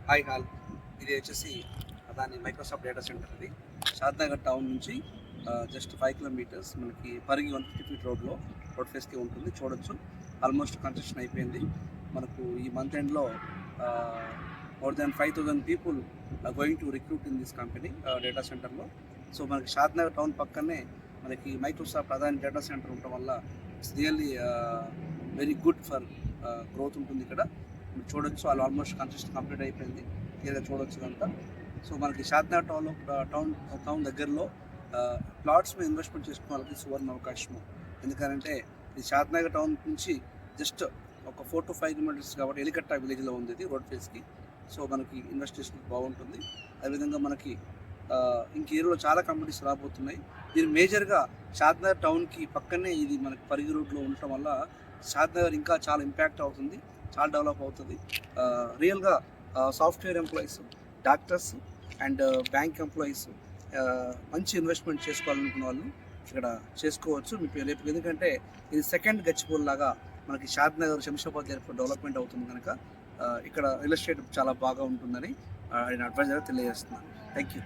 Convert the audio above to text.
Hi hall ఇది వచ్చేసి దాని మైక్రోసాఫ్ట్ డేటా సెంటర్. ఇది షాద్నగర్ టౌన్ నుంచి జస్ట్ 5 కిలోమీటర్స్ మనకి పరిగి 150 ఫీట్ రోడ్ ఫేస్కి ఉంటుంది. చూడొచ్చు, ఆల్మోస్ట్ కన్స్ట్రక్షన్ అయిపోయింది. మనకు ఈ మంత్ ఎండ్లో more than 5,000 people going to recruit in this company data సెంటర్లో. సో మనకి షాద్నగర్ టౌన్ పక్కనే మనకి మైక్రోసాఫ్ట్ ప్రధాన డేటా సెంటర్ ఉండటం వల్ల it's really very good for growth ఉంటుంది ఇక్కడ. మీరు చూడొచ్చు, వాళ్ళు ఆల్మోస్ట్ కన్స్ట్రక్షన్ కంప్లీట్ అయిపోయింది. క్లియర్గా చూడొచ్చు ఇదంతా. సో మనకి షాద్నగర్ టౌన్ దగ్గరలో ప్లాట్స్ మీద ఇన్వెస్ట్మెంట్ చేసుకున్న వాళ్ళకి సువర్ణ అవకాశము. ఎందుకంటే ఇది షాద్నగర్ టౌన్ నుంచి జస్ట్ ఒక 4 to 5 కిలోమీటర్స్ కాబట్టి ఎలికట్ట విలేజ్లో ఉంది ఇది రోడ్ ఫేస్కి. సో మనకి ఇన్వెస్ట్ చేసుకుంటే బాగుంటుంది. అదేవిధంగా మనకి ఇంక ఏరియాలో చాలా కంపెనీస్ రాబోతున్నాయి. దీని మేజర్గా షాద్నగర్ టౌన్కి పక్కనే ఇది మనకి పరిగి రోడ్లో ఉండటం వల్ల షాద్నగర్ ఇంకా చాలా ఇంపాక్ట్ అవుతుంది, చాలా డెవలప్ అవుతుంది. రియల్గా software employees, doctors and bank employees మంచి ఇన్వెస్ట్మెంట్ చేసుకోవాలనుకున్న వాళ్ళు ఇక్కడ చేసుకోవచ్చు. మీకు రేపు ఎందుకంటే ఇది సెకండ్ గచ్చిబౌలి లాగా మనకి షాద్నగర్ శంషాబాద్ ఎయిర్పోర్ట్ డెవలప్మెంట్ అవుతుంది కనుక ఇక్కడ రియల్ ఎస్టేట్ చాలా బాగా ఉంటుందని నేను అడ్వైజర్గా తెలియజేస్తున్నాను. Thank you.